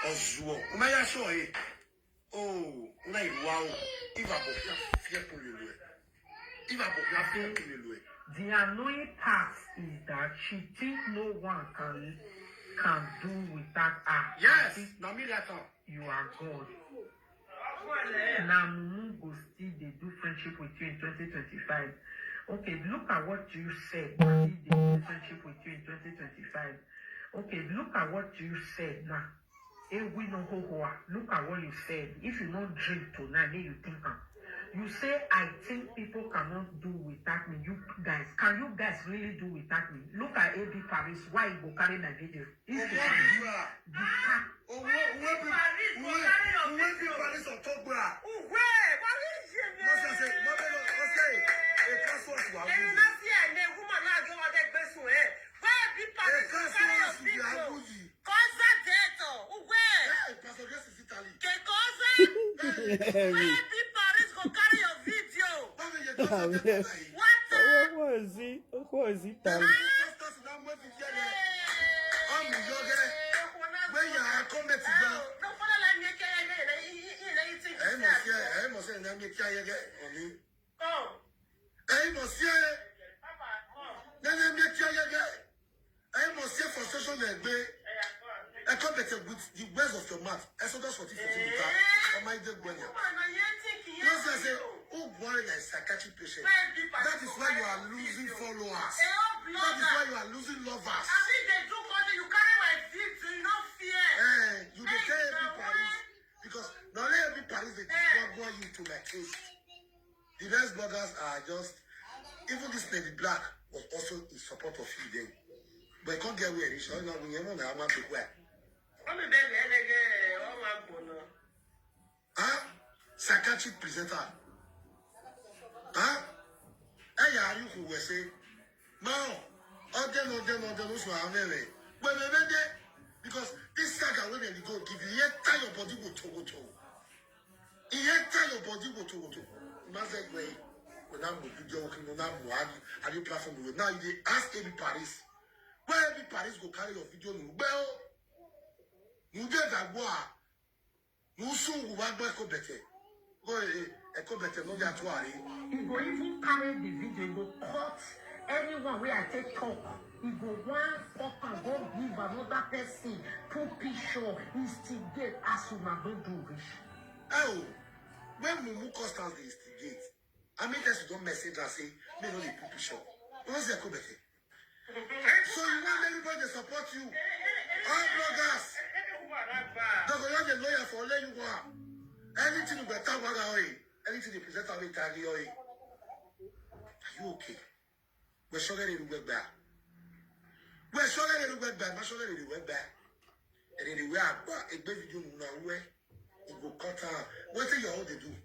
Ozuo. Umaya show eh. Oh, unai wow. Iva bofia fear polulu. Iva bofia fear polulu. The annoying part is that she thinks no one can do without her. Yes, you are God. Now Mumu go still they do friendship with you in 2025. Okay, look at what you said. They do friendship with you in 2025. Okay, look at what you said now. Look at what you said. If you don't drink tonight, then you think you say, I think people cannot do without me. You guys, can you guys really do without me? Look at AB Paris. Why you go carry my video? If you can do What is he? What is he? I come better with the words of your mouth. Exodus 40, 14, on my dead brother. Because I say, oh, boy, like psychiatric patient. That is why you are losing followers. That is why you are losing lovers. I think they do because you carry my feet, you no fear. You dey tell every Paris. Because not every Paris they describe you to my case. The rest bloggers are just, even this lady Black was also in support of you then. But you can't get away with it. So now we never know how much people are. Psychiatric presenter. Hey, are you who will say, no, because this saga when they go give you entire your body will to. The entire your body will to. Master way, when I'm with video working on that, and you platform with now you ask every Paris. Where every Paris go carry your video, well, you get that war. You soon will want to better. Go better, no that worry. You go even carry the video, you go cut anyone where I take talk. You go one fucker, go give another person, put picture, instigate as soon as don't do wish. Oh, when Mumu Constance they instigate, I mean, that's don't message and say, me no dey put picture. What's the better? So you want everybody to support you? All bloggers. Don't go run the lawyer for all you want. Anything you better want away. Anything you present away, tag you away. Are you okay? We're sure that it'll get back. We're sure that it'll get back. We're sure that it'll get back. And then we are back. A baby do not way. It will cut out. What do you all they do?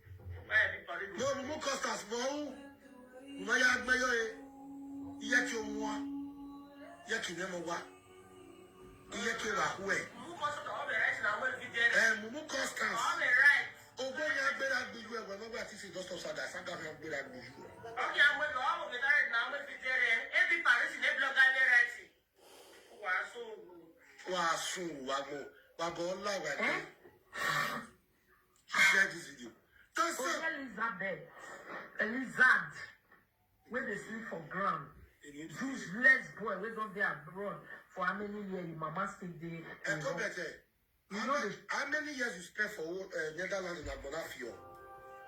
No, more customers. No, my yard, my yet you want. Yet you never want. Yet you are away. Mumu Constance. Oh, boy, I better be you. Whenever I see just outside, I can't have better be you. Okay, I'm going to all of it now. Every Paris in every blogger there. Wasu, Wabo, Lava. Share this video. Elizabeth, when they sleep for ground, those less boy, we don't they abroad for how many years? Mama still there. And go better. How many years you spent for Netherlands in Agbonafio?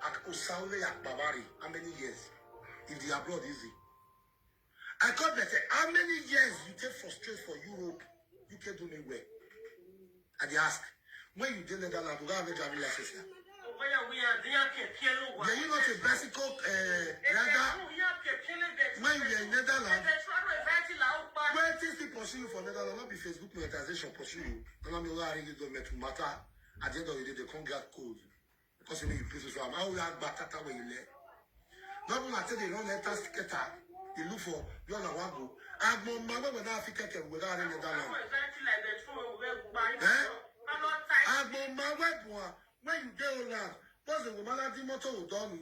At Osaule at Bavary? How many years? If the abroad easy. I got better. How many years you take for straight for Europe? You can do me well. And they ask, when you did Netherlands, you have a driving license here. Yeah, you not a basic radar. When you are in Netherlands, when things people pursue you for Netherlands, not be Facebook monetization pursue you. And I'm not really don't matter. At the end of the day, they can't get code. Because you know you pay so I'm out there back at where you left. Not when I tell they don't let us get out, they look for you on a wago. I'm on my way without Africa without any Netherlands. I'm on my way, when you go around, what's the woman at the motor done?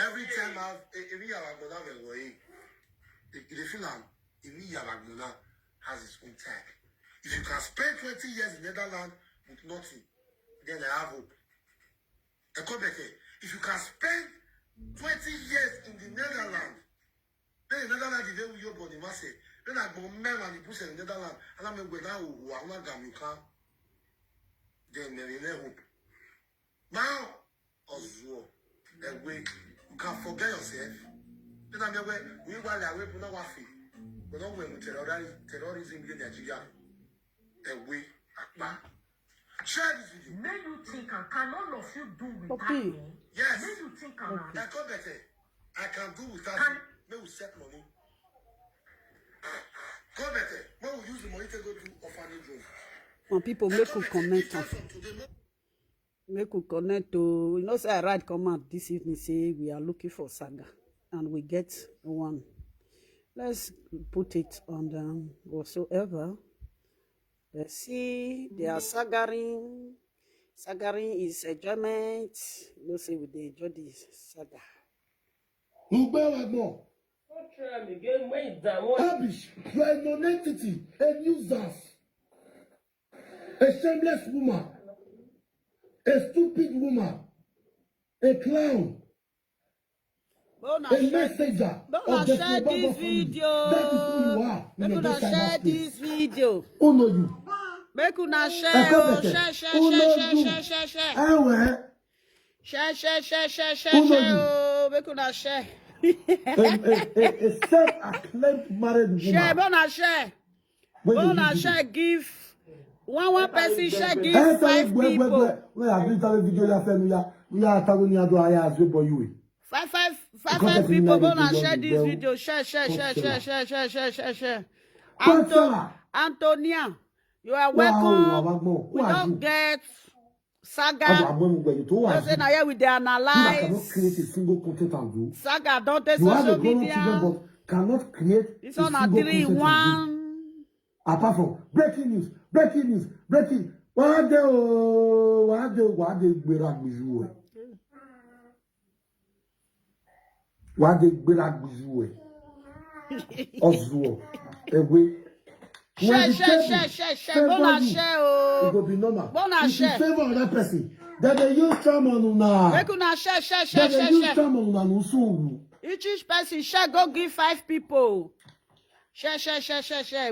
Every time every year I go down the way, the film, every year I go down has its own tag. If you can spend 20 years in Netherlands with nothing, then I have hope. If you can spend 20 years in the Netherlands, then the Netherlands is very your body mass. Then I go men and the push in the Netherlands, and I'm going now who are not going to come. Then there is no hope. Now, also, you can forget yourself. Then I'm away. We will away from our feet. We don't want terrorism in Nigeria. Away, share this video. May you think, and can all of you do without me? Yes. May you think, and I can do without you. May we set money. Go better. May we use the money to go to orphanage home. When people make you connect, make you connect to, you know, say I write comment this evening, say we are looking for saga, and we get one. Let's put it on the whatsoever. Let's see, they are sagaring. Sagaring is enjoyment. You know, say we dey enjoy this saga. Rubbish, you are a non-entity, a nuisance, a shameless woman, a stupid woman, a clown, a messenger of the share this video. That is who you are. Make una share this video. Who know you? Make una share. Share. Share. Make una share. A self-acclaimed married woman. Share, bona share, give one person share, give 5 people. Five people bona share this video. Share. Antonia, you are welcome. We don't get saga. Don't say now here we dey analyze. Cannot create a single content and do. Saga don't take You have social a grown-up media. children, but cannot create This a one single are 3 in content and do. 1. Apart from breaking news. Why they Oswald. Share. Bona share. It will be normal. Bona If you share. favor another person, then they use charm on una. Make una share. Then they use charm on una nusu. Each person share, go give 5 people. Share.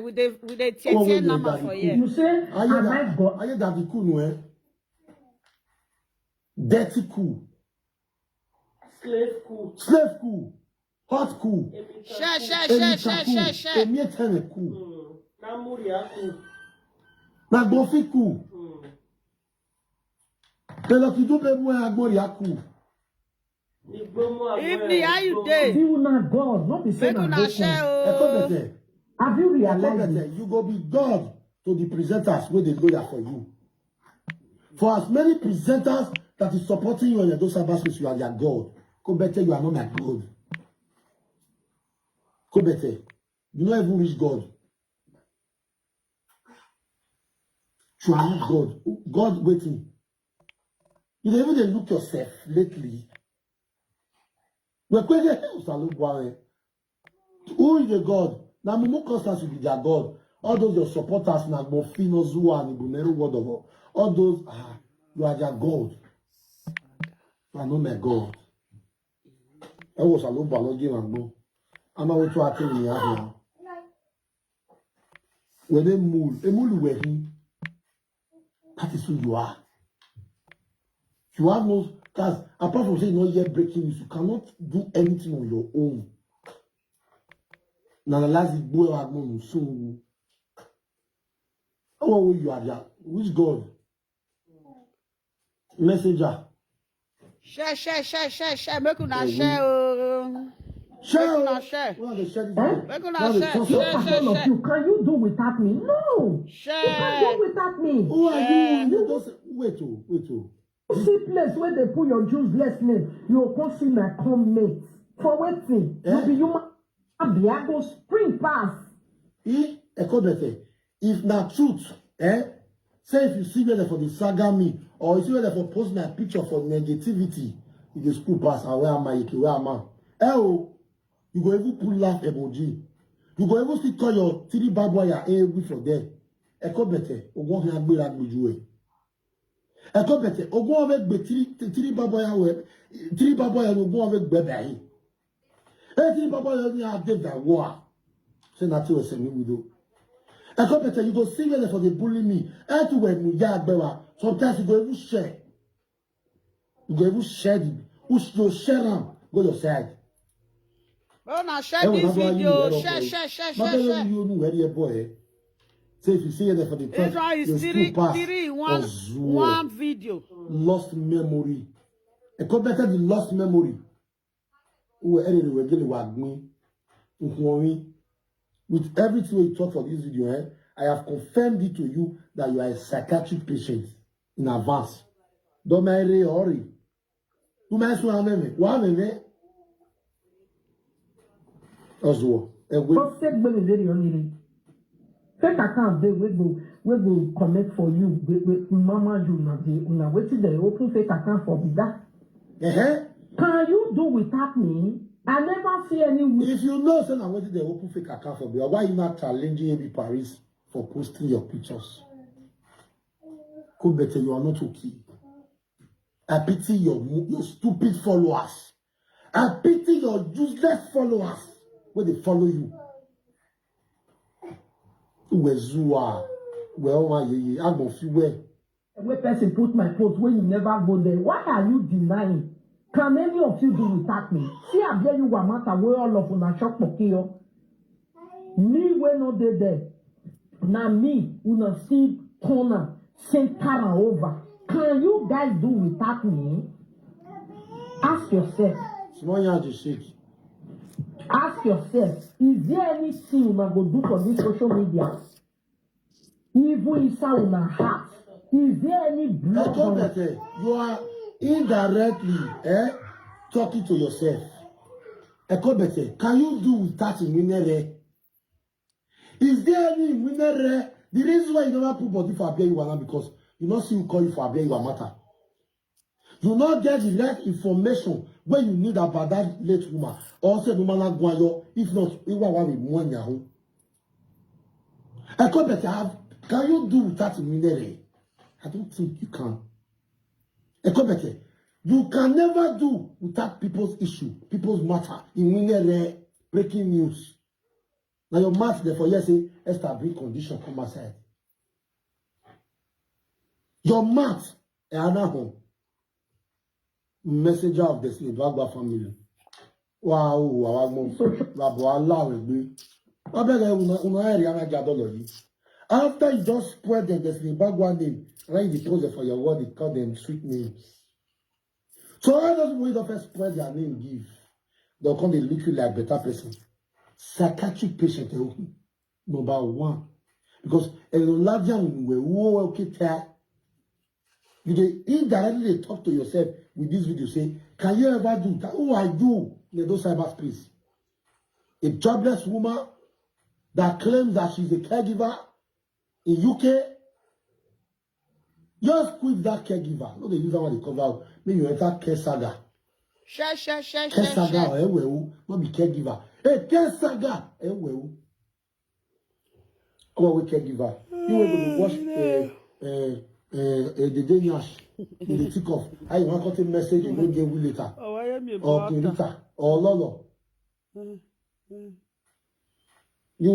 With the 10 number for you. You say, I hear that the cool, no? Dirty cool. Slave cool. Hot cool. Share. Emi cool. Na Bofi cool. Tell you do be more agbori cool. Evening, how you dey? You not God, not the same. Make una share. Have you realized it? You go be God to the presenters where they go there for you. For as many presenters that is supporting you in those cyberspace, you are their God. Come better, you are not my God. Come better. You don't even reach God. You are not God. God waiting. You don't even look yourself lately. We're going to who is the God? Now, Mumu Constance will be their God. All those your supporters, Nagbofino, Zua, and Ibuneru, word of all those, you are their God. You are not my God. I was a little balogi and go. I'm not going to attend you. When they move, where he, that is who you are. You have no, because apart from saying not yet breaking news, you cannot do anything on your own. Now the last boy had no soon. How you are there? Which God? Messenger. Share. Make una share. Share. Make una share. All of you, can you do without me? No. Share. You can't do without me. Who are you? You don't wait. See place where they put your useless name. You go see my comment. For waiting. You be human. I go spring pass. If not truth, say if you see whether for the saga me, or you see whether for post my picture for negativity, you go school pass and where am I? You go even pull laugh emoji. You go even still call your 3 bad boy every for there. Eko bete, ogon he agbe la gbeju Eko bete, ogon avec be tiri baboya we, tiri baboya ogon avec be bayi. Tiri baboya ni ade da wa. Say nothing we say me we do. Eko bete, you go see where for the bully me. To when you ya agbewa, sometimes you go even share. You go even share the, you share them, go your side. Oh, now share this video. Share. You know where your boy. Say if you see it for the This one is three in one video. Lost memory. A better the lost memory. Who anyway really wag me. With everything we talk for this video, I have confirmed it to you that you are a psychiatric patient in advance. Don't marry hurry. Who makes one of them? One of them. Oswald. Fake account they we go connect for you. We mama you na wetin they open fake account for be that. Can you do without me? I never see any. If you know say na wetin they open fake account for be, why you not challenging AB Paris for posting your pictures? Could better you are not okay. I pity your stupid followers. I pity your useless followers when they follow you. Wezua, well, my I go feel where. Where person put my post when you never go there? Why are you denying? Can any of you do without me? See, I hear you were matter where all of una shop pokio. Me when not there. Now me una see corner center over. Can you guys do without me? Ask yourself. Small yard is shake. Ask yourself, is there anything you go do for this social media? Even inside una heart, is there any blood? You are indirectly talking to yourself. Can you do without a winner? Is there any winner? The reason why you never put body for Abia Iwana because you not see who call you for Abia Iwana matter. You not get the right information when you need about that late woman. Or say no man go if not, you want with one yahu. Can you do without a minute? I don't think you can. You can never do without people's issue, people's matter. In winner breaking news. Now your mouth therefore yes say establish condition come aside. Your mouth home. Messenger of the Slave Bagba family. Wow, after you just spread the Slave Bagba name, write the post for your word, they call them sweet names. So why does we don't first spread their name give? They'll come they look you like better person. Psychiatric patient number one. Because you indirectly talk to yourself with this video say, can you ever do that? Oh, I do in those cyberspace. A jobless woman that claims that she's a caregiver in UK. Just quit that caregiver. No, they use that one they cover out. Maybe you enter care saga. Share. Care saga, not be caregiver. Hey, care saga, Come on with caregiver. You were going to watch the Danish in the tick off. I want to message you don't get will later. Or later. Or Lolo. You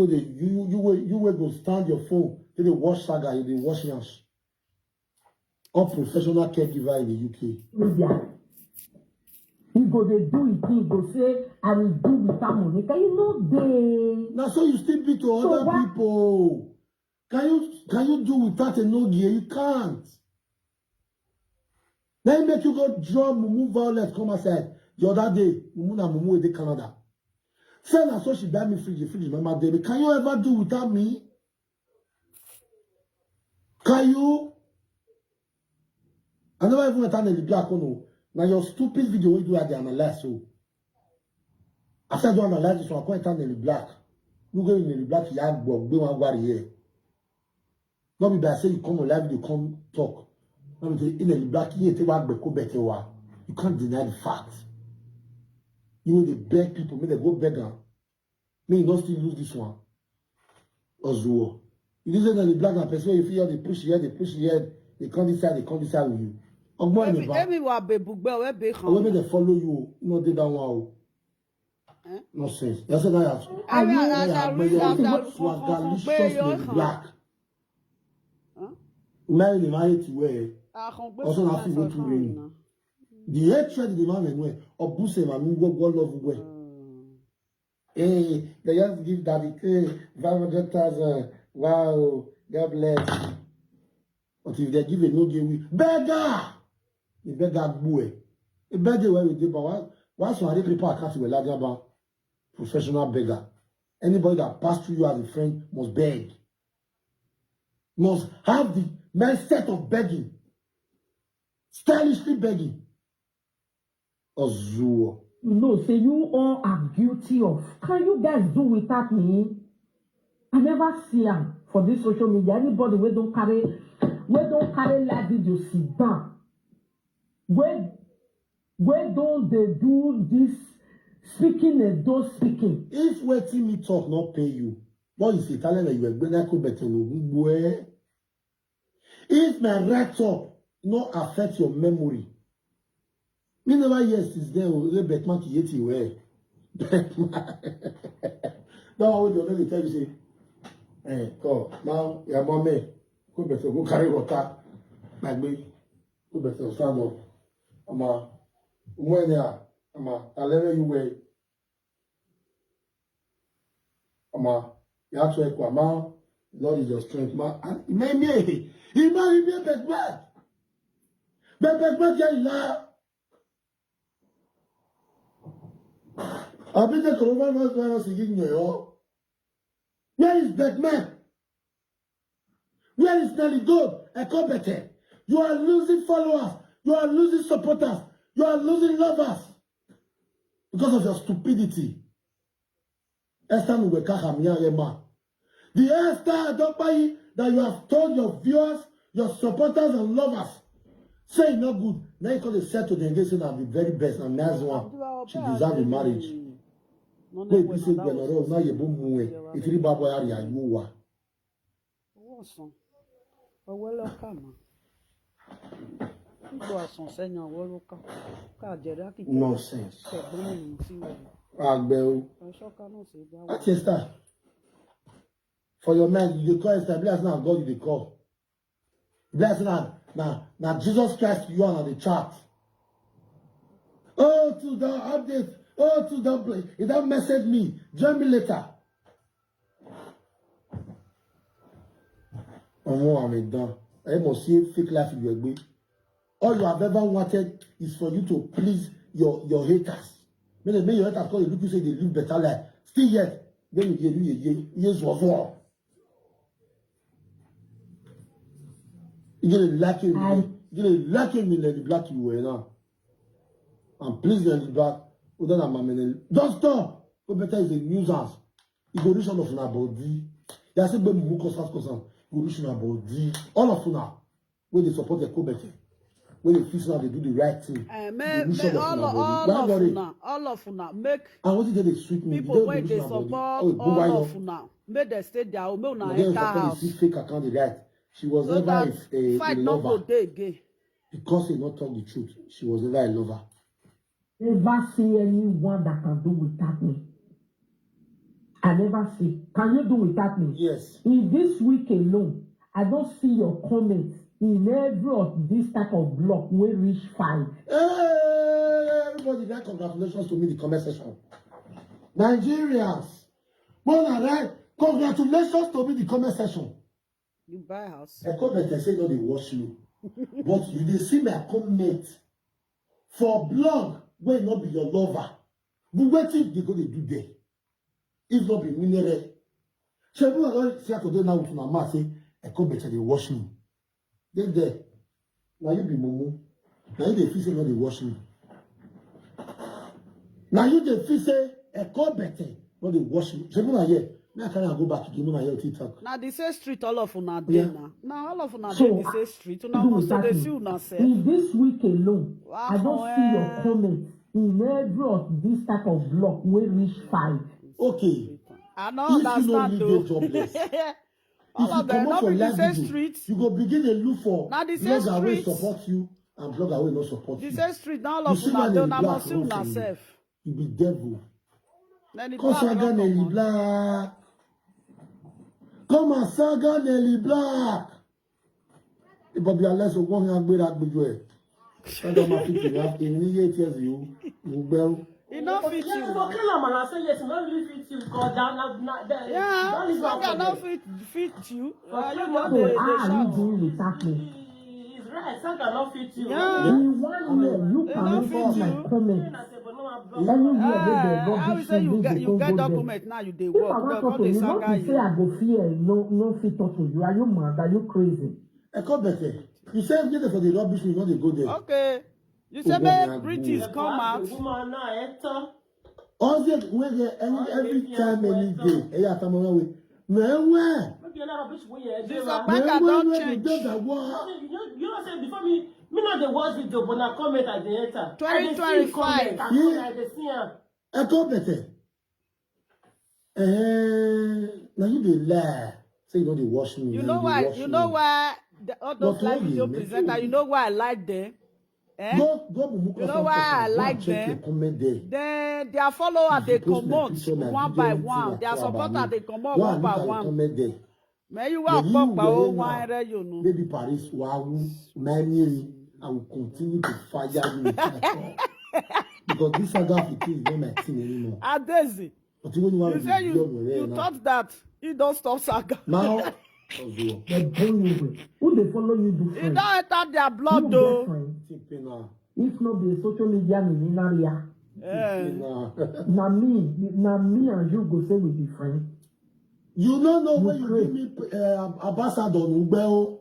will go stand your phone to the wash saga in the wash yash. Or professional caregiver in the UK. He go they do it, he go say, I will do without money. Can you know they? Now so you still be to other people. Can you do without a no gear? You can't. Then make you go draw Mumu Violet come aside. The other day, Mumu in Canada. Say na so she buy me fridge, remember David. Can you ever do without me? Can you? I never even attend the black one. Now your stupid video you do at the analyze so. After you analyze this one, I can't attend the black. You go in the black, you have one here. Not be by say you come on live, you come talk. Not be in the black, you can't deny the fact. You will beg people, may they go beggar. May you not still lose this one. Ozuo. You didn't know the black and person, you feel they push here, they come this side with you. Every wa be bugbe we be Or when they follow you, no, they don't want. Nonsense. That's what I have. Are you Black. Marry to wear. Also, not feel to rain. The hatred the man wear. Or boost him and go love wear. Hey, they just give daddy 500,000. Wow, God bless. But if they give a no give, beggar! The beggar boy. A beggar where we do, but once you are people account with a professional beggar. Anybody that passed through you as a friend must beg. Must have the mindset of begging. Stylishly begging. Ozuo. No, say you all are guilty of. Can you guys do without me? I never see them for this social media. Anybody we don't carry live video sit down. Where don't they do this speaking and don't speaking? If Wetin me talk not pay you, what is the talent that you are going to go better no? If my right up not affect your memory, me never yes is there o Batman ki yeti we. Now what do they tell you say? Go now your mommy go better go carry water. Like me, go better stand up. Ama umwenya ama talere you way. Ama you have to equal ma Lord is your strength ma. He made me a bad man. Bad man I've been the coronavirus again. Where is Batman? Where is Nelly God? A competent. You are losing followers. You are losing supporters. You are losing lovers. Because of your stupidity. Esther Nweka. The Esther Adopayi that you have told your viewers, your supporters and lovers, say no good. Now you call the set to the engagement and the very best and nice one. She deserves a marriage. Wait, you say Benoro, now you boom move. If you babo area, you are. Nonsense. Esther. For your man, you call Esther, bless now God you call. Bless now Jesus Christ you are on the chart. Oh, to the update. Oh, to the play. If that message me, join me later. I'm done. I must see fake life in your way. All you have ever wanted is for you to please your haters. When your haters call you, look, you say they live better life. Still yet, then you yes was all. You're lacking in the black you were now. And please in the back. Don't stop. Go better is a nuisance. You go reach all of our body. They say when we cause you reach our body. All of now, when they support the co-better, when they fix now they do the right thing. All of now make. And what did they sweep me? People when they support all of now, make they stay there. Make una enter house. Fake account the right. She was so never a fight lover. Not go again. Because he not talk the truth. She was never a lover. Never see anyone that can do without me. I never see. Can you do without me? Yes. In this week alone, I don't see your comments in every of this type of block where reach 5. Hey, everybody, that congratulations to me in the comment section. Nigerians, congratulations to me in the comment section. You buy a house. I comment and say no, they watch you. But you they see my comment for blog where not be your lover. But what if they go to do there? If not be mineral. So everyone don't see how to do now with my mouth say, I comment and they watch me. Then there. Now you be mumu. Now you they feel say no, they watch me. Now you they feel say, I comment no, they watch me. So everyone here. Now can I go back to give me your TikTok? Now the same street all of una dey now. Now all of una dey the same street. Una must dey see una self. In this week alone, I don't see your comments in every of this type of block where reach 5. Okay. I don't understand though. All of them, not be the same street. you go begin to look for Now the same blogger wey street. support you and blogger wey no support The you. same street, now all You of see una when don't Nelly have Black see una run from you, self. you be devil. Then the Come black saga don't Nelly come on. Black. Come and saga Nelly Black. But be unless you want to be that big way. Saga ma fit you have in 8 years you will. It not fit you. now. Yeah, Saga not fit you. You So know how are you shout. doing with acne? He's right. Saga not fit you. Yeah. In 1 year, you They cannot not fit see my you. comment. Anywhere where they I will rubbish say you, you they get don't go there. document now. You dey If I work. want to God talk to dey you, not Saga to say you. I go fear, no fit talk to you. Are you mad? Are you crazy? I come better. You say get for the rubbish, you know they go there. Okay. You say make British come out. All the when every time any day, I come away. Man, where? This Saga don't change. You know, say before me not the watch video, but I comment at the enter. 2025. I come better. Now you dey lie. Say you know they watch me. You know why? You know why? All those live video presenters. You know why I like them? Eh? Go You know why I like them? Then their followers they come out one by one. Their supporters they come out one by one. Man, you walk back by all one, you know. Baby Paris, wow, many. I will continue to fire you because this saga of the is not my thing anymore. Adezi, you say you thought that you don't stop Saga. Now, They bring you. Who they follow you do You friends? don't enter their Who blood get though. friends? If not be social media millionaire, na me and you go say we be friends. You don't know when you give me ambassador Nubeo.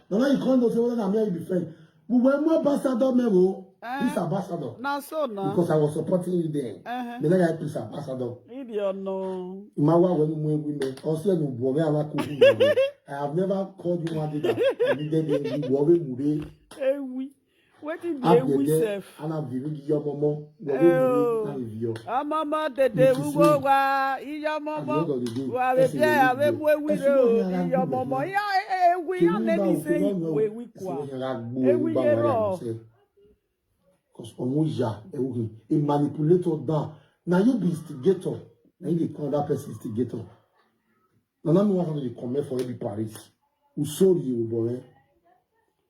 Now you can't know say whether I'm here be friend. We were more ambassador Mero. This ambassador. Now so now. Because I was supporting you there. Me like this ambassador. Idiot no. Imawa when we women. Also no boy I have never called you one day that I needed you worry mure. Eh oui. Wetin dey we sef? Ana viri your momo. Worry mure na Mama dede wo wa iya momo. Wa be bia ya be mu ewi re o. Iya momo ya ewi ya na ni say we wi kwa. Ewi ye ro. Because Omoja, a manipulator down. Now you be instigator. Now you call that person instigator. Now me want to comment for every Paris. Who sold you, boy?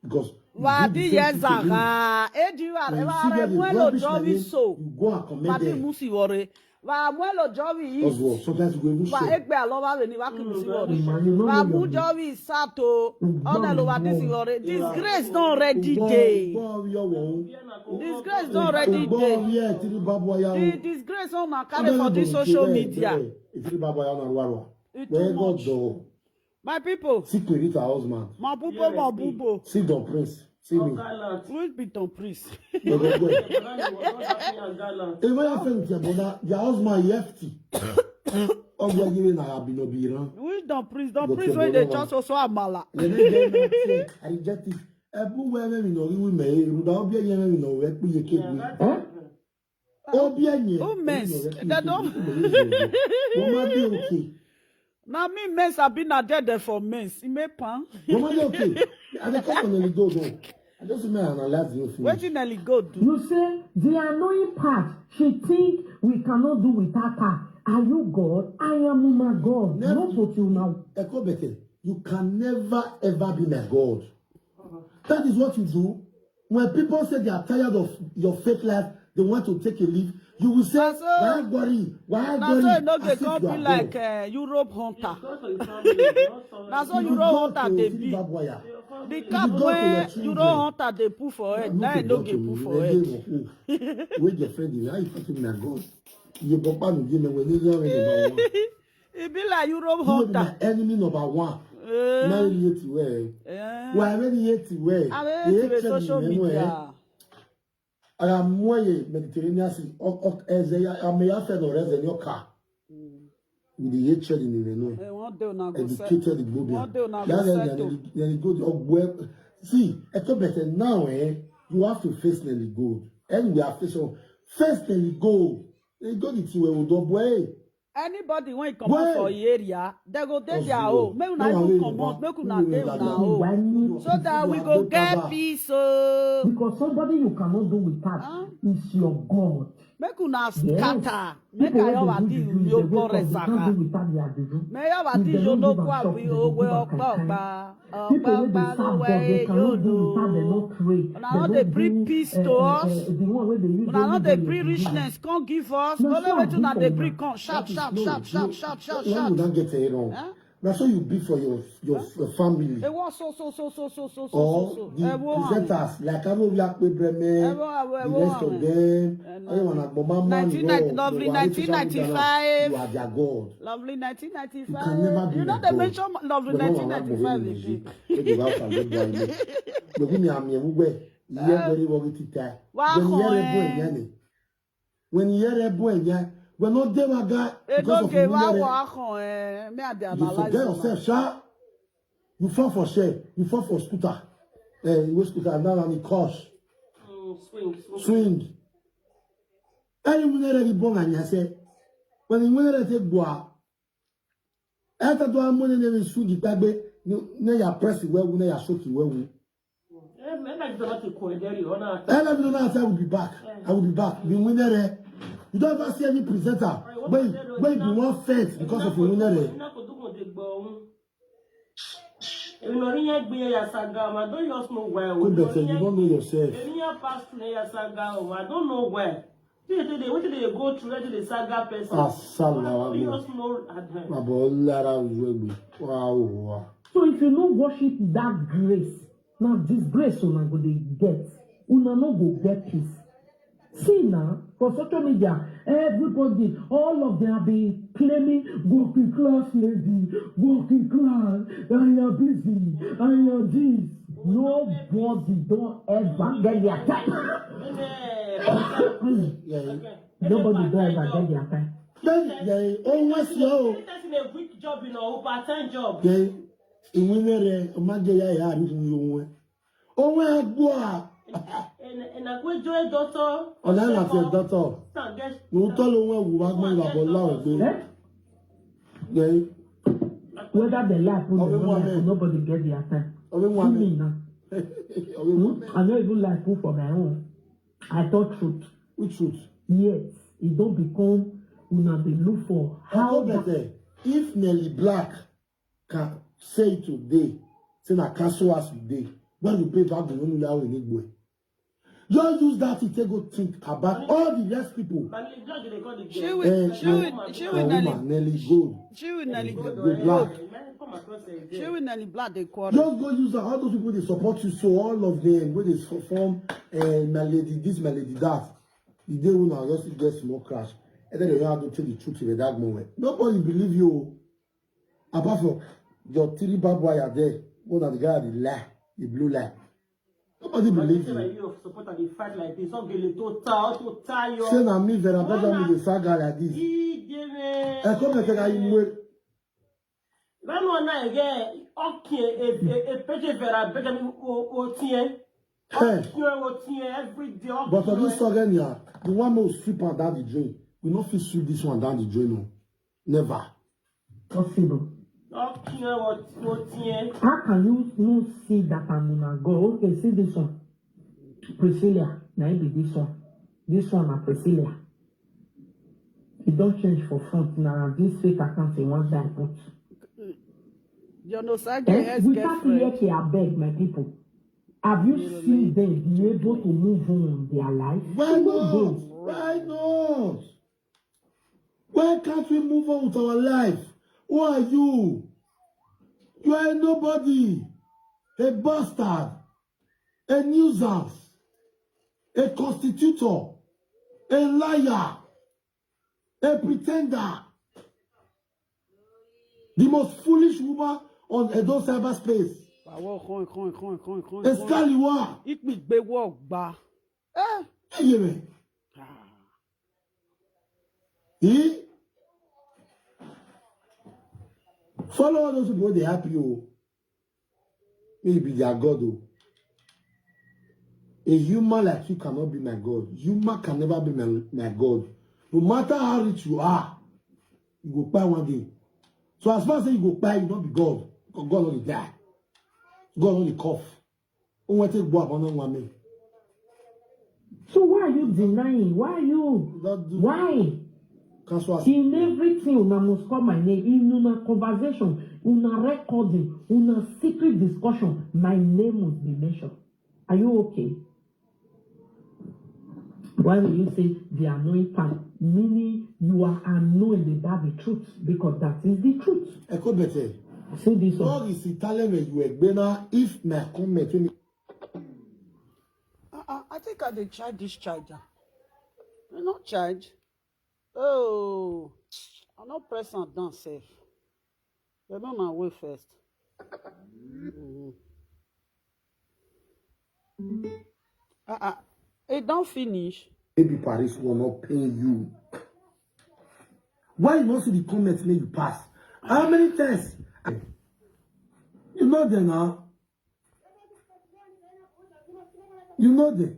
Because Wadi yezaga. Eji wa re mwelo jovi so. you go and comment Wadi there. musi wore. Wa mwelo jovi Oswald, is. sometimes you go even Wa show. egbe aloba we ni wa ki musi wore. You know Wa me, mu jovi sato. Ona lo wa disi wore. Disgrace don already dey. Disgrace don already dey. The disgrace on na carry for this social media. Too much. My people. See Perita husband. My bubo. See Don Prince. See me. Who is Don Prince? Even your friend your husband hefty. Oh, we are giving a Abinobiran. Who is Don Prince? Don Prince wey dey just also amala. I reject it. Everywhere we know we may. Ruda obi enye we know we pe ye kebu. Obi enye. Who mess? They don't. Mama dey okay. Now me mess have been a dead for mess. He may pan. Mama dey okay. I dey come on the go go. I just may analyze you finish. Wetin Nelly go do? You say the annoying part, she think we cannot do without her. Are you God? I am my God. Never. Not what you now. Eko Bete, you can never ever be my God. That is what you do. When people say they are tired of your fake life, they want to take a leave, you will say, why worry? Why Now worry? so no dey come be like Europe hunter. Now so Euro hunter dey be. The cap where Euro hunter dey put for head, now e no dey put for head. Wait your friend, how you talking my God? You go back and give me when you number one. E be like Europe You hunter. my enemy number one. Now you hate well. Why already hate well? I hate social media. I am more Mediterranean Sea. I may have said already in your car. With the hatred in the know. One day una go Educated the global. One day una go settle. Then go to see, it's better now, you have to face Nelly Gold. And we are facing face Nelly Gold. Nelly Gold is where we do boy. Anybody when come out for the area, they go take their zero. own. Make una No, even no, come out, no, make no, una no, dey no, una no, own. Why need So that we go get peace. So because somebody you cannot do without is your God. make una Yes. scatter. Make People I when have they a do juju, deal. if they Yo wake up, they can't do saka. without their juju. May have a If they deal. don't No give a shop, kwabi they go owe give a okpagba. People when they Okpagba serve no God, they way cannot you do without, they know. not pray. Una no dey bring peace to us. The one where they use Una no only dey God bring to do that. richness. Can't give us. No, Only so I way to na give dey for bring una. come sharp, sharp, No, sharp, sharp, no, sharp, sharp, why would sharp. not get it wrong? Huh? That's what you be for your family. It was so. Or the presenters, like I know Black Bremen, the rest of them, everyone at Mama Man, lovely 1995. you are their God. Lovely 1995. You can never be You know my they God. mention lovely 1995 again. When you hear a boy, we're not there, my guy. Because of you forget yourself, Sha. You fall for share, you fall for scooter. You scooter now on the course. Swing. And you never be born and you say, when you never take bois, after doing money, never swing it back, no, you press it well, no, you shock it well. I will be back. I will be back. You don't ever see any presenter when you want fence because of your winner. You don't just know where. Go better, you don't know yourself. I don't know where. What did they go through? Let the saga person. You just know. Wow. So if you no worship that grace, now this grace una go dey get, una no go get peace. See now, for social media, everybody, all of them have been claiming working class lady, working class, I am busy, I am this. Nobody don't ever get their time. Nobody don't ever get their time. Then always slow. A week job, part-time job. In winner, Magaya, you know. And I go join daughter. Ọ̀la àti ẹ̀dọ́tọ̀. Lóòótọ́ ló wọ́n wù wá gbọ́n ìwàbọ̀ láwọn ẹgbẹ́. Whether they like or not, nobody get their time. Me now. I don't even like food for my own. I thought truth. Which truth? Yes, it don't become una dey look for how better. If Nelly Black can say today, say na cancel us today, when you pay back the money now we need boy. Just use that to take go think about all the rest people. She will Nelly Black they quarrel. Just go use all those people they support you, so all of them where they form melody this, melody that. The day when I just get small crash, and then you have to tell the truth in that moment. Nobody believe you. Apart from your three bad boy are there, one of the guy the lie, the blue lie. Nobody believes you. You support and they fight like this. Don't get it total. Say na me vera better me the saga like this. Come and take a That one now again. Okay, a page vera better me otien. Every day. But for this again, yeah, the one who sweep down the drain, we not fit sweep this one down the drain. No, never. Possible. How can you not see that I'm gonna go? Okay, see this one. Priscilla. Maybe this one. This one are Priscilla. It don't change for front now. This fake account they want that put. You know, without yet I beg my people. Have you seen them be able to move on in their life? Why not? Why not? Why can't we move on with our life? Who are you? You are a nobody, a bastard, a nuisance, a constitutor, a liar, a pretender, the most foolish woman on Edo cyberspace. A scallywa. He follow all those people they help you. Maybe they are God. A human like you cannot be my God. Human can never be my God. No matter how rich you are, You go buy one day. So as far as you go buy, you not be God. Because God only die. God only cough. So why are you denying? Why are you? Why? In everything, una must call my name. In una conversation, una recording, una secret discussion, my name must be mentioned. Are you okay? Why will you say the annoying part? Meaning you are annoyed about the truth because that is the truth. See this one. God is Italian when you are if my comment. I think I did charge this charger. You not charge. Oh, I'm not pressing down safe. You know my way first. It don't finish. Maybe Paris will not pay you. Why you not see the comments make you pass? How many times? You know them now. You know them.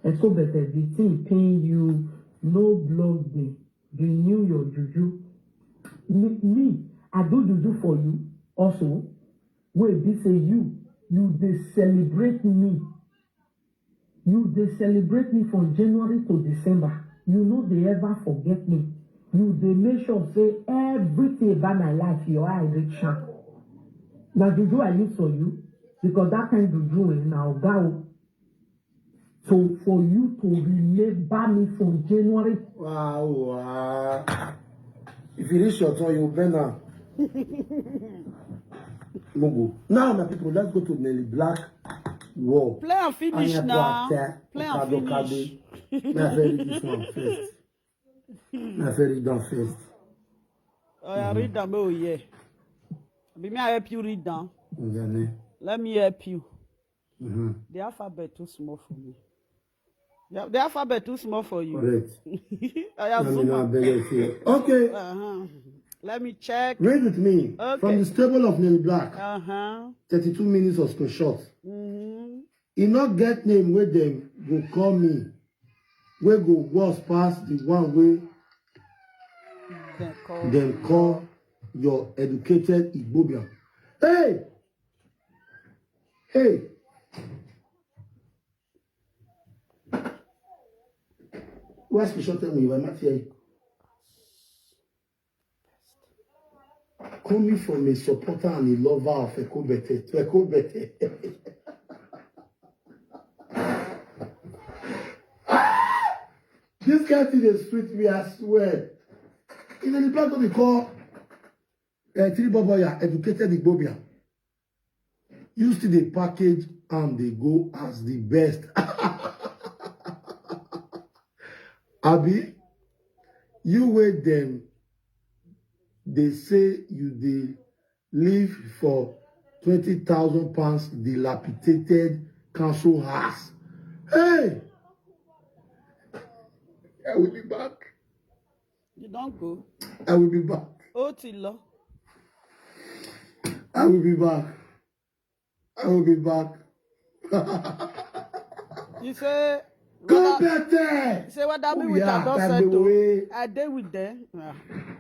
And so better the thing paying you no blog day. Renew your juju. Me, I do juju for you. Also, wait, this say you they celebrate me. You they celebrate me from January to December. You know they ever forget me. You they make sure say everything about my life your eye reach out. Now juju I use for you because that kind of juju is now go. So for you to remember me from January. Wow. If you reach your turn, you'll burn now. Now, my people, let's go to Nelly Black War. Play and finish now. Play and finish. My very this one first. My very done first. I read them. Oh yeah. Be me I help you read down. Let me help you. The alphabet too small for me. Yeah, the alphabet too small for you. Correct. I have okay. Let me check. Read with me. Okay. From the stable of Nelly Black. 32 minutes of screenshot. He not get name where them go call me. Where go was past the one way. Then call your educated Igbobian. Hey! Hey! What's the short term you are not here? Coming from a supporter and a lover of Ekobete to Ekobete. This guy in the street, we I swear. In the part of the call, three Boboya educated Igbobian. Used to the package and they go as the best. Abi, you wait them. They say you they live for 20,000 pounds dilapidated council house. Hey, I will be back. You don't go. I will be back. Oh, Tilo. I will be back. I will be back. You say. Go better. Say what that mean with that don't settle. I dey with them.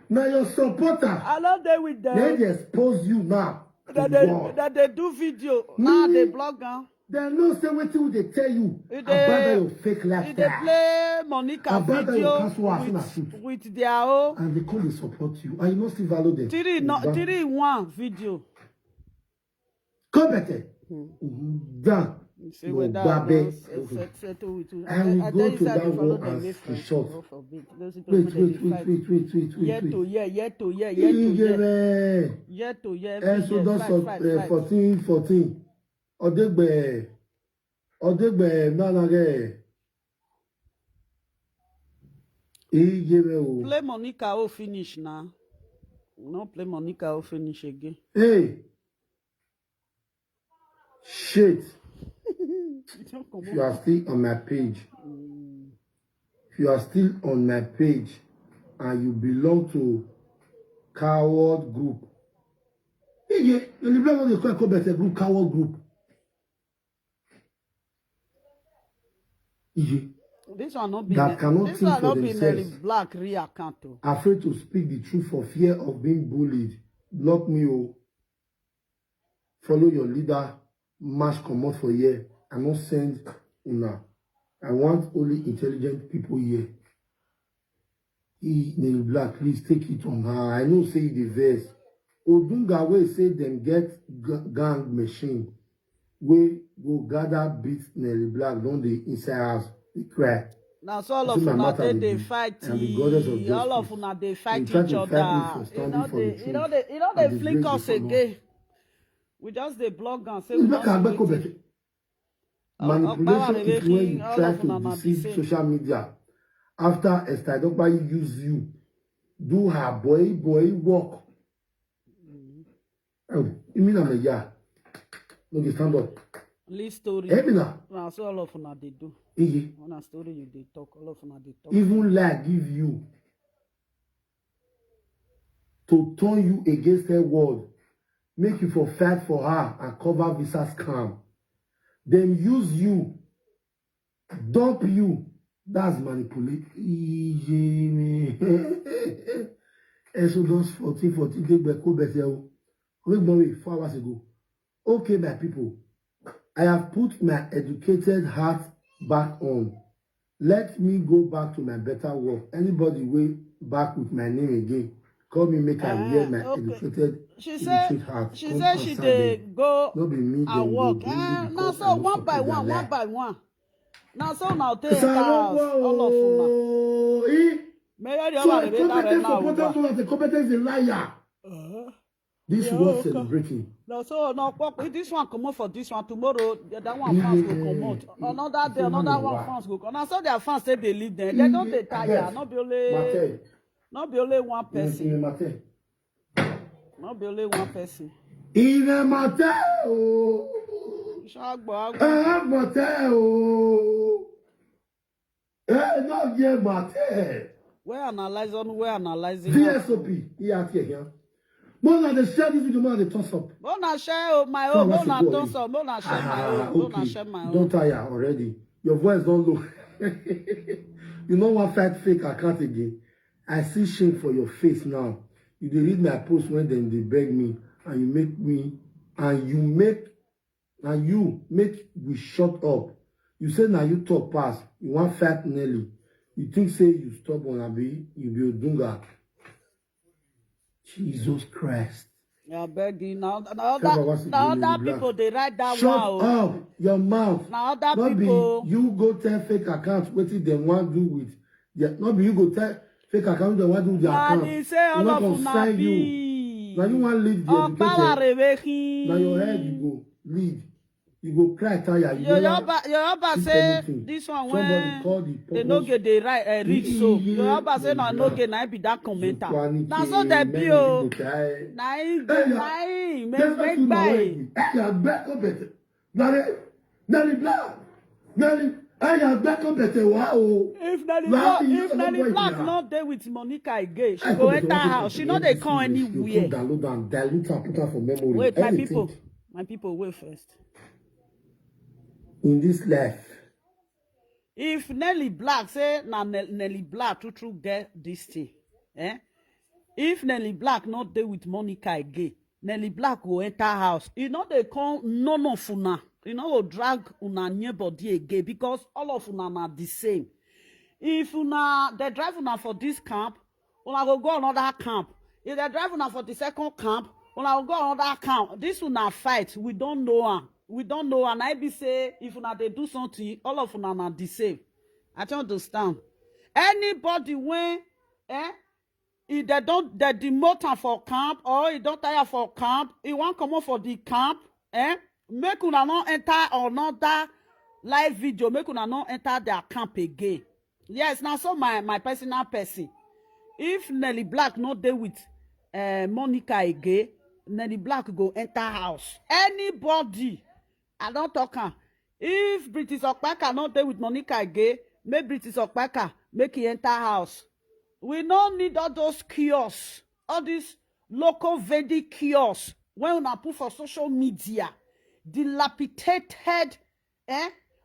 Now your supporter. I not dey with them. They expose you now. That they do video. Now they blog now. They know say wetin they tell you about your fake lifestyle. They play Monica about video with their own. And they come to support you. And you must still value them. 3-in-1 video. Go better. Done. See whether settle with you. I will go to that one and screenshot. Wait. Exodus 14:14. Odegbe nanage. Play Monica will finish now. No play Monica will finish again. Hey. Shit. If you are still on my page, and you belong to coward group, you belong to the coward group. This one not be that cannot this think one for not be Nelly themselves, Black real account. Oh. afraid to speak the truth for fear of being bullied. Block me, oh. Follow your leader, march comot for here. I not send una. I want only intelligent people here. Nelly Black, please take it on her. I know say the verse. Odunga wey say them get gang machine. We go gather beat Nelly Black, don't they inside house, they cry. Now so all of una they fight. All of una they fight each other. You know they flick us again. We just they blog and say we don't manipulation is when you try to deceive social media. After Esther use you, do her boy work. Oh, you mean I'm a yeah? No, you stand up. Leave story. Now, so all of una they do. On a story you they talk. All of una they talk. Even lie give you to turn you against her word, make you for fight for her and cover visa scam. Then use you, dump you. That's manipulation. Exodus 14, take back Bethel. 4 hours ago. Okay, my people, I have put my educated heart back on. Let me go back to my better work. Anybody way back with my name again, call me, make I wear my educated heart. She said she did go and work. Now so one by one. Now so now take all of una. The competence is liar. This was celebrating. No, so now this one come out for this one tomorrow. That one fans will come out. Another day, another one fans will come. Now so their fans say they leave them. They don't they tire. Not be only one person. Not be only one person. In a Mateo. Mateo. Not yet Mateo. We're analyzing. VSOP. Here. More than the share this video, more than the toss up. Mona share my own. Mona toss up. Mona share my own. Mona share my own. Don't tire already. Your voice don't low. You know what fight fake account again? I see shame for your face now. You dey read my post when they beg me, and you make me, and you make we shut up. You say now you talk pass. You want fight Nelly. You think say you stop on Abi, you be Odunga. Jesus Christ. Yeah, begging now. Now other people they write that Shut one. up your mouth. Now other Not people. Be you go tell fake accounts what they want to do with. Not be you go tell fake accounts they want to do with their account. They say all of una be. Now you want to lead the educated. Now your head you go lead. You go cry tire. Yoruba say this one when they no get the right reach so. Yoruba say no get na be that commenter. Now so they be o. Make buy. Nelly Black. If Nelly Black not there with Monica again, she go enter house. She not they come anywhere. Dilute and put her for memory. Wait, my people, wait first. In this life. If Nelly Black say na Nelly Black true get this thing, if Nelly Black not there with Monica again, Nelly Black go enter house. You know they call none of una. You know go drag una near body again because all of una are the same. If una they drive una for this camp, una go another camp. If they drive una for the second camp, una go another camp. This una fight. We don't know her. We don't know, and I be say if una they do something, all of una are the same. I don't understand. Anybody when if they don't they demote her for camp or he don't tire for camp, he want come out for the camp, make una not enter another live video, make una not enter their camp again. Yes, now so my personal person. If Nelly Black not there with Monica again, Nelly Black go enter house. Anybody. I don't talk her. If British Okpaka not there with Monica again, make British Okpaka make he enter house. We don't need all those kiosks, all these local vending kiosks. When we put for social media, dilapidated,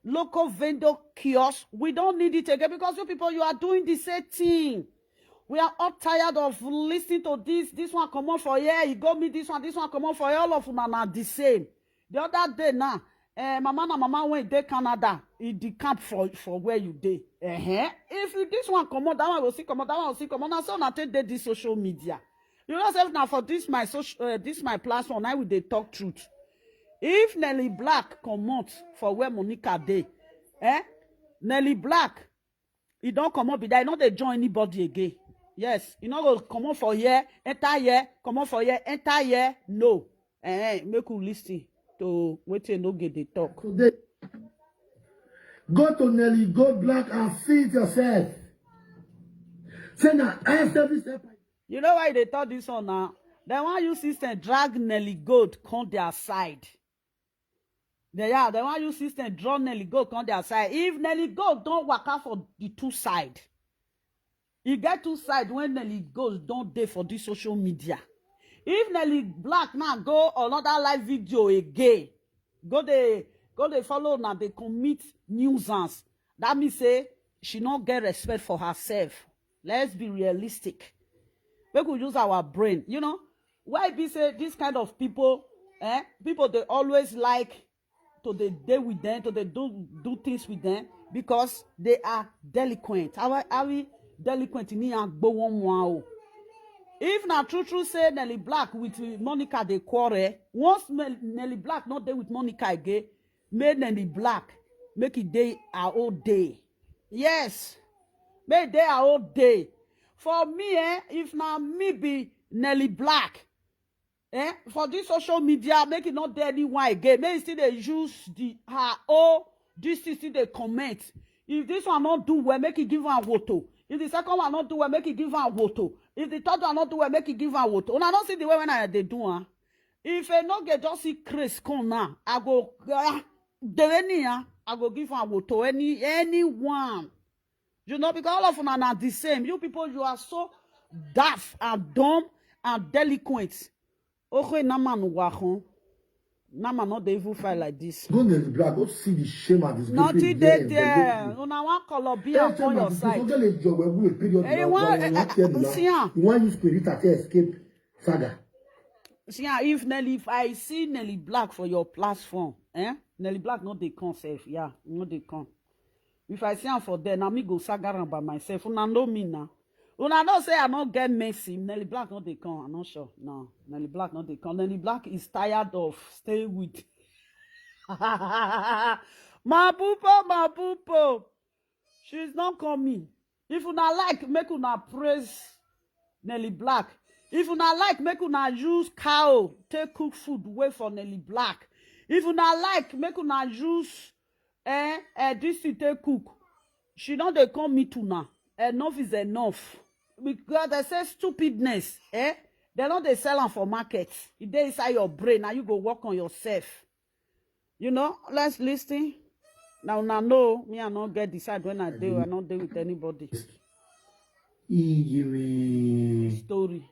local vendor kiosk. We don't need it again because you people, you are doing the same thing. We are all tired of listening to this. This one come on for here. You got me this one come on for here. All of them are the same. The other day now, mama went to Canada. In the camp for where you dey. If this one come on, that one will see come on, that one will see come on. Now so now take this social media. You know, self now for this my platform, I will they talk truth. If Nelly Black come out for where Monica dey, Nelly Black, he don't come up, he not they join anybody again. Yes, you know go come out for here, enter here, come out for here, enter here. No, make you listen to Wetin no get the talk. Today, go to Nelly, go Black and see it yourself. Say now, every step. You know why they thought this one now? They want you system drag Nelly Gold on their side. They want you system draw Nelly Gold on their side. If Nelly Gold don't work out for the two side, you get two side when Nelly Gold don't dey for this social media. If Nelly Black now go another live video again, go they follow now they commit nuisance. That means say she not get respect for herself. Let's be realistic. We could use our brain. You know why be say this kind of people? People they always like to they deal with them, to they do things with them because they are delinquent. Are we delinquent in here? If na true say Nelly Black with Monica they quarrel, once Nelly Black not there with Monica again, make Nelly Black make it day our old day. Yes, make day our old day. For me, if na me be Nelly Black, for this social media, make it not there anyone again. Make still they use this still they comment. If this one not do well, make it give her voto. If the second one not do well, make it give her voto. If the third one not do well, make it give her voto. And I don't see the way when they do. If I not get just see Chris come now, I go I go give her voto. Anyone. You know, because all of them are not the same. You people, you are so daft and dumb and delinquent. Okay, Naman Wahon. Naman not the evil fight like this. Go Nelly Black, go see the shame and this. Nothing there. Una want Colombia upon your side. You want use spirit to escape saga. See, if I see Nelly Black for your platform, Nelly Black not the concept, yeah, not the con. If I see him for there, now me go saga by myself. Una know me now. Una don't say I don't get messy. Nelly Black not the con. I'm not sure. No, Nelly Black not the con. Nelly Black is tired of staying with. My poopo. She's not coming. If una like, make una praise Nelly Black. If una like, make una use cow take cook food away for Nelly Black. If una like, make una use this to take cook. She don't they come me to now. Enough is enough. Because they say stupidness, they don't they sell them for market. If they inside your brain, now you go work on yourself. You know, let's listen. Now know me I not get decide when I do. I not deal with anybody. Story.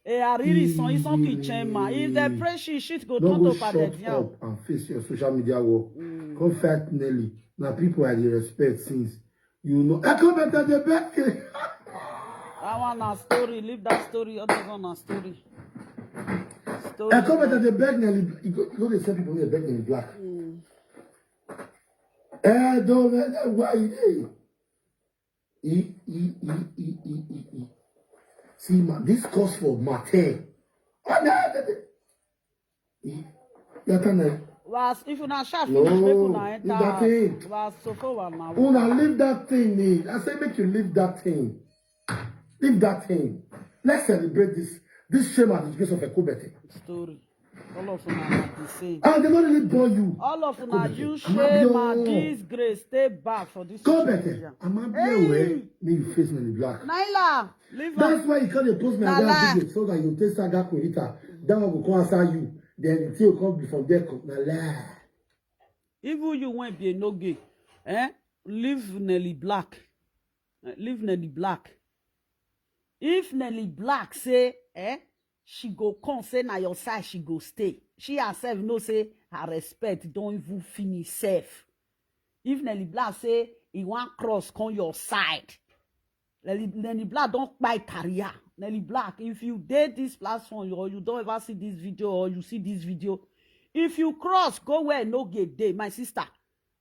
I really son kitchen man. If the pressure shit go turn to padded up and face your social media work. Come fight Nelly. Now people are the respect since you know. I come at the back. I want a story. Leave that story. Others want a story. I come at the back Nelly. You go to sell people in the back Nelly Black. Don't why See man, this calls for matter. Was if you not sharp, no, leave that thing. Was so far now. Una leave that thing. I say make you leave that thing. Leave that thing. Let's celebrate this shame and disgrace of a Ekobete. Story. All of them are the same. And they don't really bore you. All of them are you shame and disgrace. Stay back for this. Ekobete. I'm not away. Me you face Nelly Black. Naila, leave. That's why you can't post my last video so that you take Saga Kuita. That one will come answer you. Then until you come from there, lie. Even you won't be a no gay. Leave Nelly Black. Leave Nelly Black. If Nelly Black say, she go come say na your side, she go stay. She herself no say her respect don't even finish safe. If Nelly Black say he want cross come your side, Nelly Black don't buy career. Nelly Black, if you date this platform or you don't ever see this video or you see this video, if you cross, go where no get day, my sister.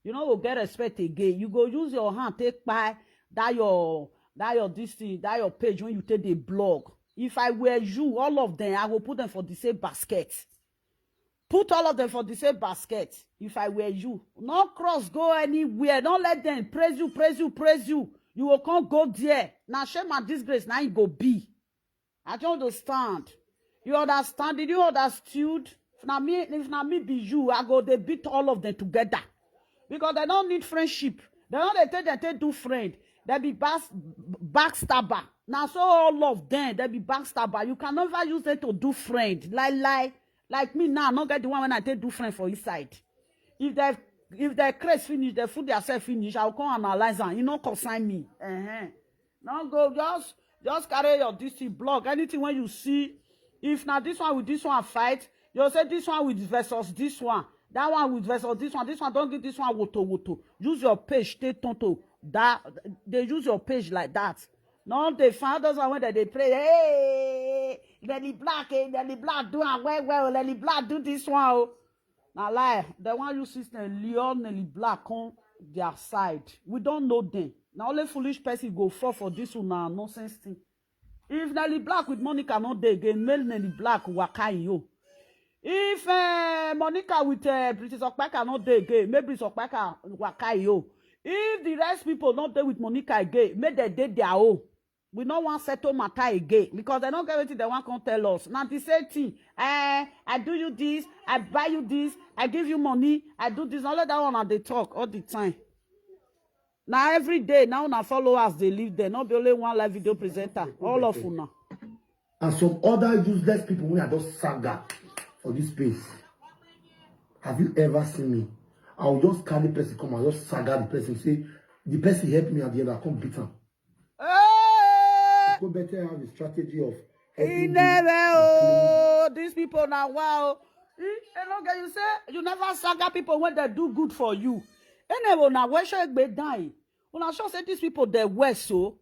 You know, go get respect again. You go use your hand, take by that your this thing, that your page when you take the blog. If I were you, all of them, I will put them for the same basket. Put all of them for the same basket. If I were you, no cross, go anywhere. Don't let them praise you, praise you, praise you. You will can't go there. Now shame and disgrace. Now you go be. I don't understand. You understand? Did you understood? If na me be you, I go they beat all of them together. Because they don't need friendship. They don't they do friend. They be backstabber. Now so all of them, they be backstabber. You can never use them to do friend. Like me now, not get the one when I take do friend for his side. If they craze finish, they food themselves finish, I'll come analyze and you know consign me. Now go just carry your DC blog. Anything when you see, if now this one with this one fight, you'll say this one with versus this one. That one with versus this one don't give this one woto. Use your page, stay tonto. That they use your page like that. No, they found us when they pray. Hey, Nelly Black do well. Nelly Black do this one. Oh. Now lie, the one you see Leon Nelly Black on their side. We don't know them. Now only foolish person go fall for this one now nonsense thing. If Nelly Black with Monica not there again, mail Nelly Black wakai yo. If Monica with British Okpaka not there again, maybe British Okpaka wakai yo. If the rest people not there with Monica again, make they date their own. We don't want settle matter again because they don't get anything they want to tell us. Now the same thing. I do you this, I buy you this, I give you money, I do this. All of that one and they talk all the time. Now every day, now followers they live there. Not be only one live video presenter. All of you now. And some other useless people when I just saga for this space. Have you ever seen me? I will just carry the person come and just saga the person. Say the person helped me at the end. I come beat him. Go better have a strategy of these people now wow. You say you never saga people when they do good for you. Anyway, now where should be dying? When I sure say these people they were so.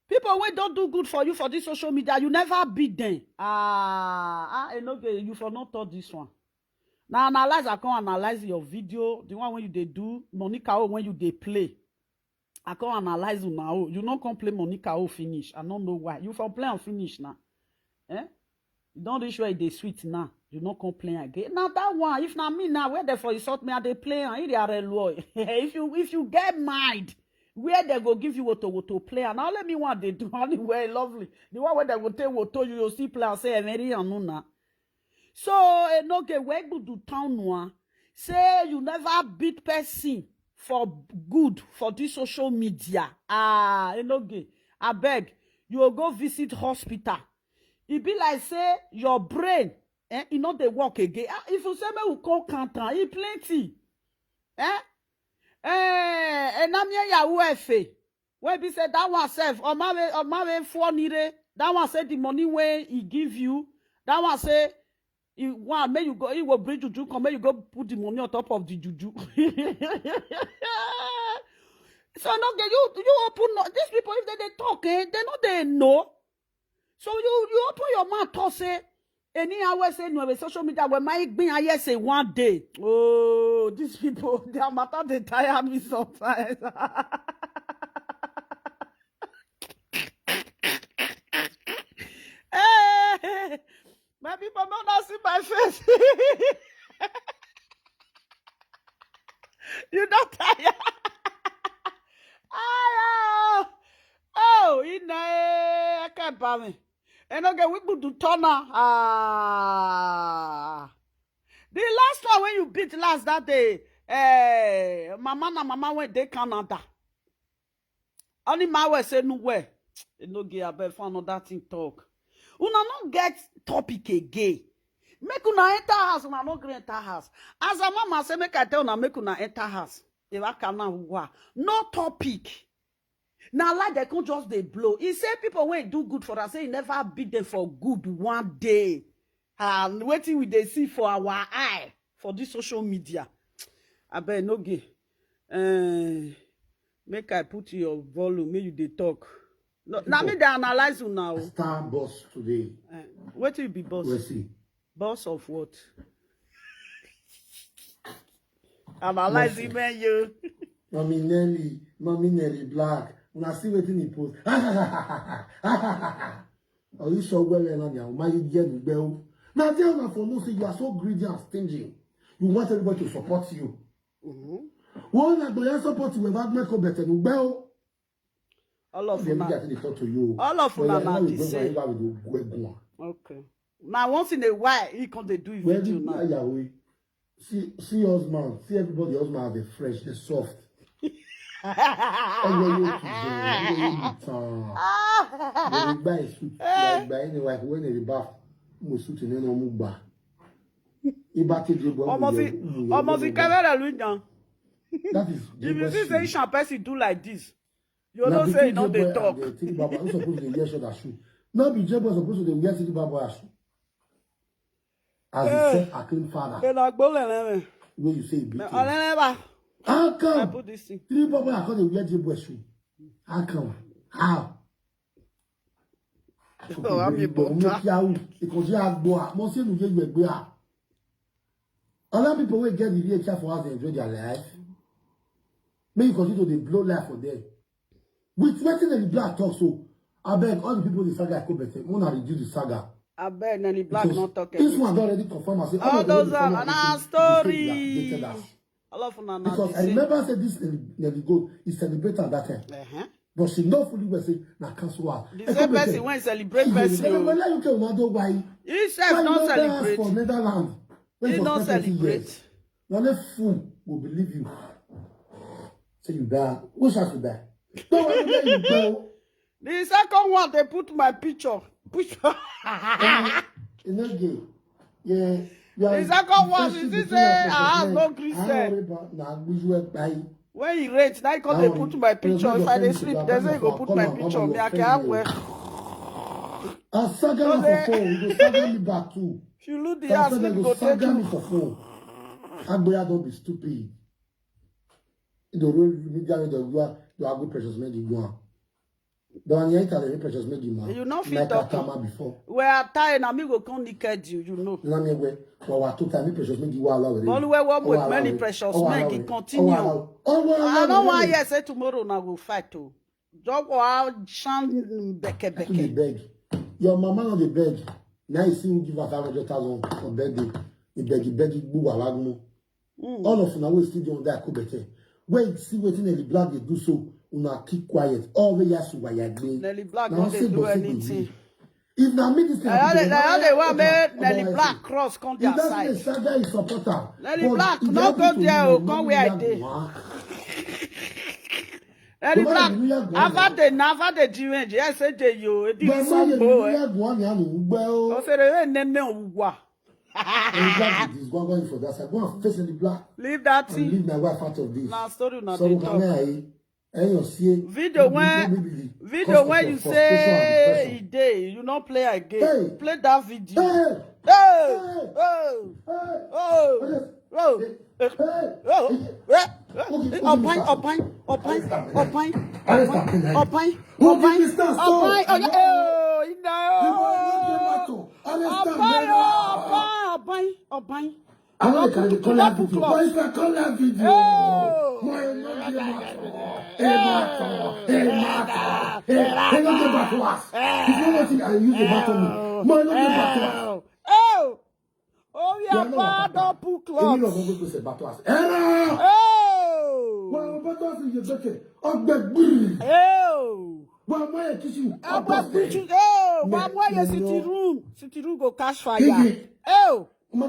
People when don't do good for you for this social media, you never beat them. You for not thought this one. Now analyze, I can analyze your video, the one when you they do Monica when you they play. I can't analyze you now. You don't come play Monica finish. I don't know why. You for play and finish now. You don't reach where they sweet now. You don't complain again. Now that one, if not me now, where they for insult me, they play and they are a lawyer. If you get mind, where they go give you woto play. And now let me what they do. Anyway, lovely. The one where they go tell woto you see play and say very anuna. So no get where go do town one. Say you never beat person for good for this social media. Enoge. I beg, you will go visit hospital. It be like say your brain, you know they work again. If you say me will call canton, it plenty. And I'm here ya uefe. When be say that one self, or my for nire, that one say the money where he give you, that one say may you go, he will bring juju, come you go put the money on top of the juju. So no get you open these people if they talk, they know they know. So you open your mouth to say any hour say no social media where my being I say one day. Oh, these people their matter they tire me sometimes. Hey, my people don't see my face. You don't tire. Oh, I can't buy me. And okay, we could do turn. The last one when you beat last that day, mama went to Canada. Only my way say no way. No get about for another thing talk. Una not get topic again. Make una enter house, una not get enter house. As a mama say make I tell una make una enter house. If I can no topic. Now like they can just they blow. He say people when do good for us, say he never beat them for good one day. And waiting with they see for our eye for this social media. I bet no gay. Make I put your volume, make you dey talk. No, now me they analyze you now. Star boss today. What will be boss? Let's see. Boss of what? Analyze him, man, you. Mommy Nelly Black. When I see waiting in post. Are you sure well enough now? My get bell. Now tell me for no say you are so greedy and stingy. You want everybody to support you. One like the support you without make up better. Bell. All of you. Talk to you. All of you now the same. Okay. Now once in a while, he can't do it video now. See us man. See everybody else man. They fresh. They soft. Buy suit. Buy anyway. When they bath, we suit in no move back. Almost camera lui now. That is. If you see say each person do like this, you don't say no they talk. I'm supposed to wear shirt and shoe. Not be J-boy supposed to wear city baba shoe. As he said, a clean father. Where you say it. How come? I put this thing. Three baba are called the wear J-boy shoe. How come? How? Oh, I'm a boy. Other people will get the real care for us and enjoy their life. May you continue to blow life for them. With Wetin and the Black talk so, I beg all the people in the saga I better. Want to reduce the saga. I beg and the Black not talking. This one already confirmed. I say all those are an story. All of them because I remember said this Nelly go is celebrated at that time. But she not fully well say na cancel her. The same person when celebrate person. He self not celebrate. For Netherlands. He don't celebrate. Now let fool will believe you. Say you die. Who shall you die? No one will you go. The second one they put my picture. Picture. It's not gay. Yeah. The second one is this say I have no Christian. When he rate, now because they put my picture. If I dey sleep, they say go put my picture. Me I can't wear. I saga me for phone. You go saga me back too. If you look the ass, sleep go take me you. for phone. Agboya don't be stupid. The real media you are good precious made you go. The one you tell the precious made you man. You not fit talk before. We are tired and me go come naked you know. Na me we what two time precious made you Wahala with. But we work with many precious men he continue. I don't want you say tomorrow na go fight too. Just go out shan beke. Your mama no dey beg. Now you see him give her 500,000 for birthday. He beg Wahala. All of una wey still dey on that better. When see Wetin and the Black they do so, una keep quiet. All the years why you agree. Nelly Black don't do anything. If na me this thing, they want make Nelly Black cross come their side. If that saga is supporter, Nelly Black no go there o, come where I dey. Nelly Black after the change, yes say dey yo, e dey some boy. O say dey nene owuwa. He's going for that. I go and face the Black. Leave that thing. Leave my wife out of this. Now story not so talk. Video when you say it day, you don't play again. Hey. Play that video. I'm not going to call that video. Why is that call that video? Hey, not get back to us. If you want to, I use the button. Why not get back to us? Oh, we are bad up clock. You know what to say back to us. Well, but us is your bucket. I'm back. Well, why are you? I'm back. Why you sitting room? Sitting room go catch fire. Man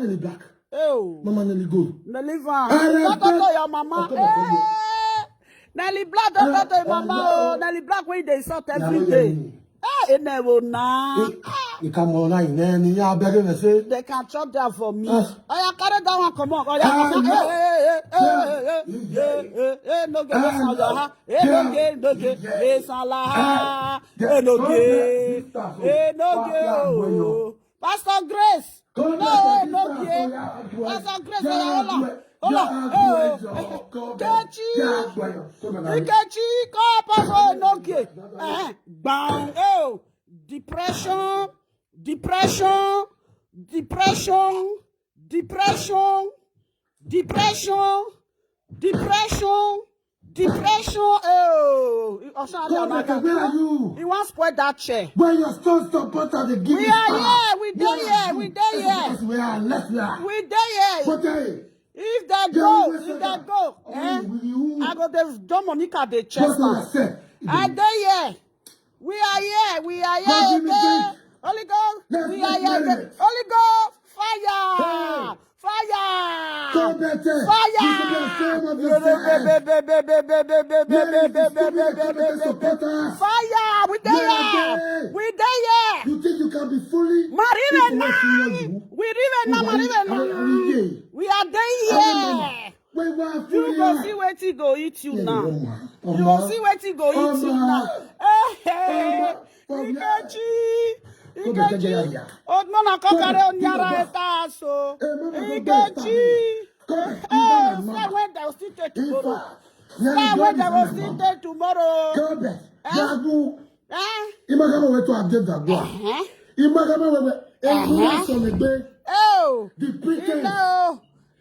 in the Black. Mama Nelly go. Nelly Van. Don't talk to your mama. Nelly Black, don't talk to your mama. Nelly Black, where they insult every day. It never now. You come on, I say. They can chop that for me. I carry that one, come on. No get, no get. Pastor Grace. No get. Pastor Grace, Ikechi, come up no okay. Bang, oh, depression, depression, depression, depression, depression, depression, depression. Oh, Where are you? He wants to spoil that chair. When your stone supporter, they give We you are star. here, we there here, we there here. Yes, we are, let's we are. We there here. But hey, If they go, I go the John Monica the chest. I there here. We are here, we are here. Okay? Holy Ghost, we are here. Holy Ghost, fire, fire, fire, we there, we there. You think you can be fully? We are there. You go see wetin go eat you now. You go see wetin go eat you now. Hey, Ikechi, old man a carry on yara eta so. Ikechi, say when they will still take tomorrow. Say when they will still take tomorrow. Oh, the pretense.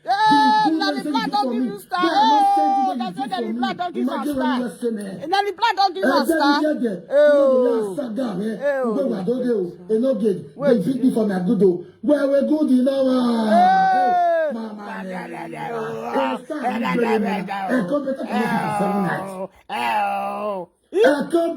Now the blood don't give you star. Oh, that's what the blood don't give you star. And then the blood don't give you star. They beat me for my good. Where we good, you know.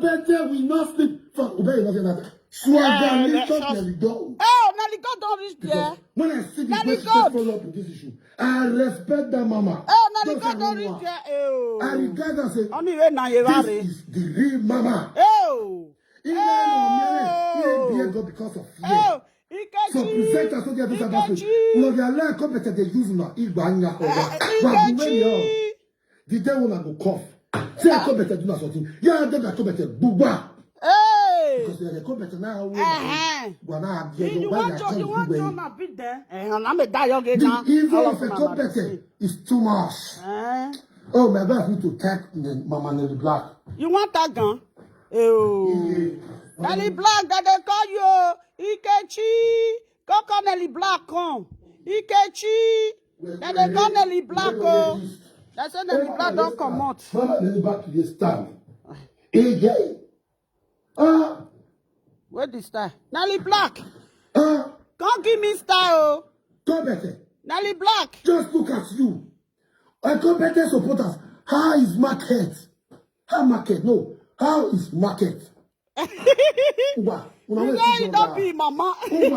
Better we not sleep for obey nothing. Swagger, lift up the door. Oh, now the God don't reach there. When I see the way she follow up with this issue, I respect that mama. Oh, now the God don't reach there. Oh, I regard her say, only when now you this is the real mama. Oh, Even though God because of fear. oh, So presenters so they have about it. No, they are like competent. They use now. Igba the day when I go cough. Say I competent do not something. Yeah, they are competent. Buba. Because they are competent now. You want to beat them? I'm a die again now. The evil of a competent is too much. Oh, my God, need to tag Mama Nelly Black. You want that gun? Oh, Nelly Black, that they call you. Ikechi, go Nelly Black come. Ikechi, that they call Nelly Black go. That's why Nelly Black don't come out. Mama Nelly Black to this time. AJ. Where the star? Nelly Black. Come give me star, oh. Competent. Nelly Black. Just look at you. A competent supporters. How is market? How market? No. How is market? You know you don't be mama. You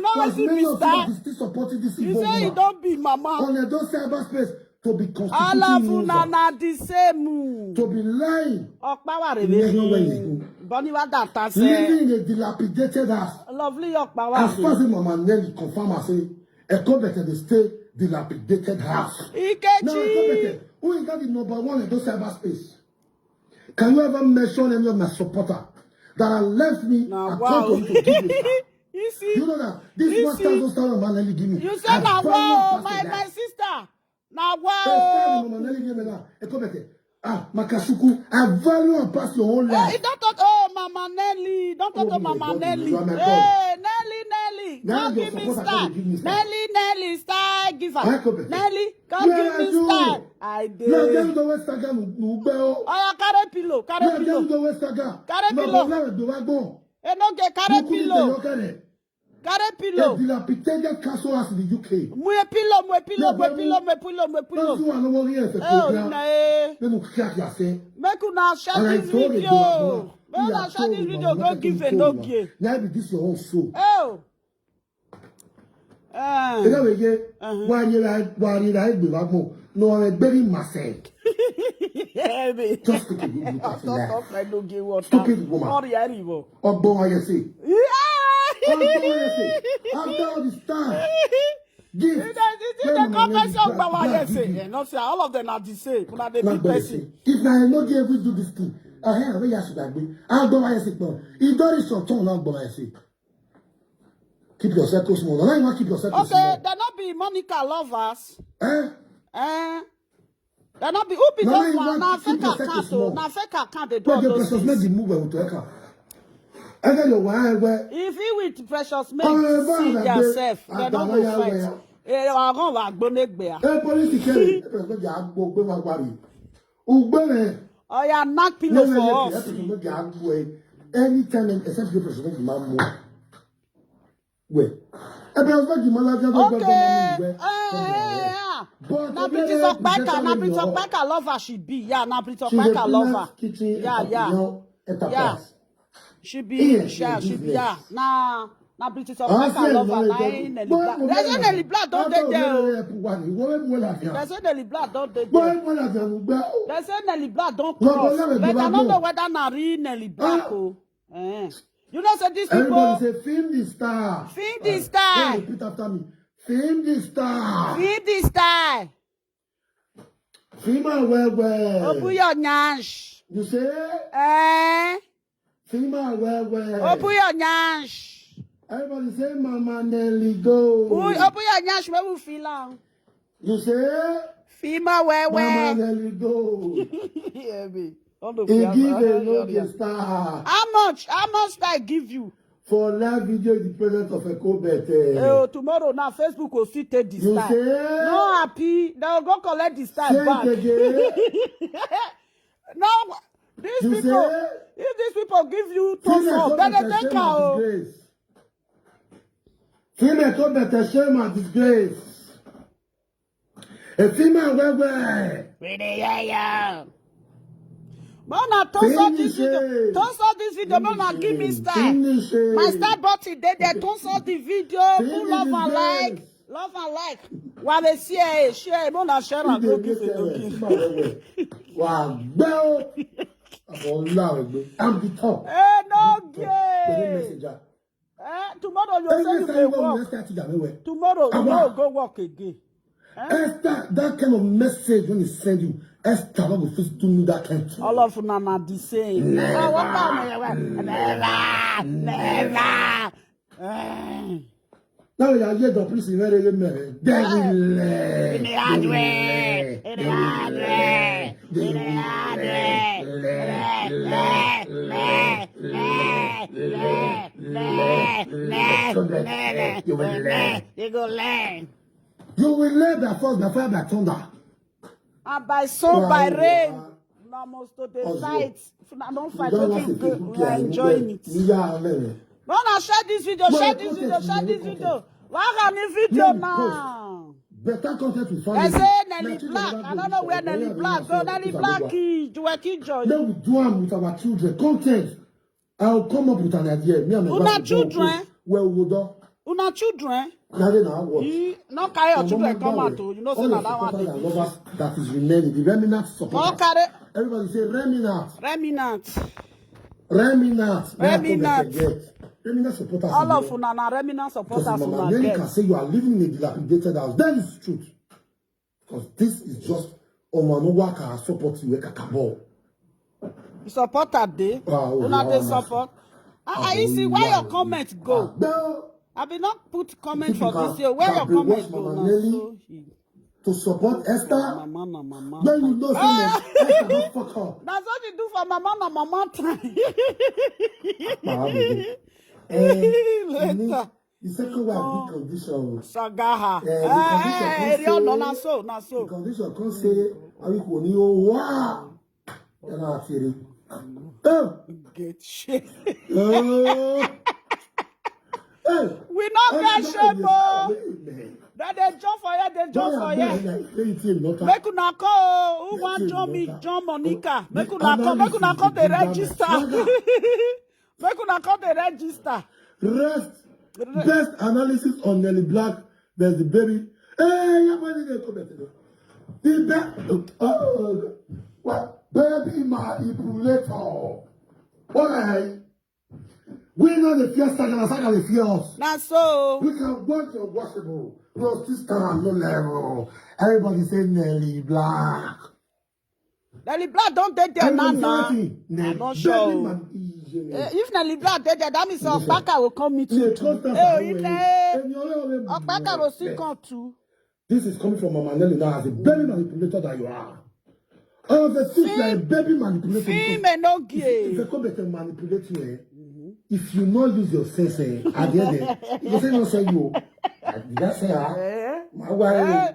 know what you be star. You say you don't be mama. On the cyberspace to be constituting all of you na the same. to be lying. Living in a dilapidated house. Lovely As far as Mama Nelly confirm and say, a competent is stay dilapidated house. Now, a competent, who is that the number one in those cyberspace? Can you ever mention any of my supporters that have left me and come to give me that? You see? You know that this 1,000 Mama Nelly give me. You said now wow, my sister. Now wow. Mama Nelly give me now. A competent. Makasuku, I value and pass your whole life. Don't talk, Mama Nelly. Don't talk to Mama Nelly. Hey, Nelly. Come give me star. Nelly, star giver. Nelly, come give me star. I did. Oh, carry pillow. Carry pillow. No get carry pillow. Carry pillow. A dilapidated castle house in the UK. My pillow. Oh, make una share this video. Make una share this video. Go give a no give. Now be this your own soul. Oh. No, I'm very myself. Just look at you. Stupid woman. Ogbon, I say. After all this time, all of them are the same. If I no give we do this thing, I'll go my sick. If that is your tongue, I'll go my sick. Keep your circle small. Keep your circle small. Okay, they're not be Monica lovers. They not be who be Now those you one? want Now to keep fake yourself account, small. now fake account. They do But all the those precious make things. the move with Eka. And then you where If he with precious make Oh, see man, themselves, I they don't don't know go fight. where. I go back bonegbe. Police carry. Precious make the agbo gbe ma gbari. Ugbere. Oh yeah, knock pillow for us. Precious make the agbo. Anytime except the precious make the man more. Wait. Precious make the man Okay. But Na British Okpaka, na British Okpaka lover she be. Yeah, na British Okpaka lover. Yeah. She be, she be, yeah. Na British Okpaka lover, na Nelly Black. They say Nelly Black don't dey there. They say Nelly Black don't dey there. They say Nelly Black don't cross. But I don't know whether na real Nelly Black oh. You know, say these people. Everybody say, film the star. Film the star. Repeat after me. Film the star. Film the star. Film well. Open your nyash. You say? Film well. Open your nyash. Everybody say, Mama Nelly go. Open your nyash, where we feel am. You say? Film well. Mama Nelly go. Yeah, me. He give a no star. How much I give you? For live video in the presence of a co-bet. Tomorrow now Facebook will still take the You star. say? No happy. They will go collect the star back. No, these You people. say? If these people give you total, then they take out. Female co-bet shame and disgrace. A female where. Yeah. Mona, toss up this video. Mona, give me star. My star button there. Toss up the video. Put love and like. While they share. Mona, share and go give it. Wow, well, I'm the top. No gay. Tomorrow you say you may work. Tomorrow you will go work again. Esther, that kind of message when he send you, Esther, not go first do that kind of thing. All of them are the same. Never. Now you are here to please the very man. You go learn. You will learn by force, by fire, by thunder. And by sun, by rain. Almost to the fight. If I don't fight, we are enjoying it. Mona, share this video. Why can you video now? Better content to find. They say Nelly Black. I don't know where Nelly Black go. Nelly Black is working joy. Then we do am with our children. Content. I'll come up with an idea. Me and my Una children. Well, we do. Una children. Now they now what? No carry your children come out. You know, say that one. That is remaining. The remnant support. No carry. Everybody say remnant. Remnant supporters. All of una na remnant supporters una then you get. can say you are living in a dilapidated house. That is truth. Because this is just Omanuwa can support you like a cabal. You support that day. Una dey support. You see where your comments go. I be not put comment for this year. Where your comments go now? To support Esther. Mama. Then you know Esther don't fuck up. That's what you do for mama time. Later. The second one, big condition. Sagaha. The condition can say, "Are you going to wow?" And I feel it. Get shit. We not get shame. That they jump for you, they jump for you. Make una call. Who want join me? John Monica. Make una call the register. Make una call the register. Best analysis on Nelly Black. There's the baby. Hey, the baby manipulator. Why? We know the fear Saga the fears. Not so. We can watch your washable. No, this time no level. Everybody say Nelly Black. Nelly Black don't date there now. I'm not sure. If Nelly Black date there, that means Okpaka will come meet you too. Okpaka will still come too. This is coming from Mama Nelly now as a baby manipulator that you are. All of the things you are a baby manipulator. If a come better manipulate you, if you not use your sense, at the end, you say no say you. Did I say my wife?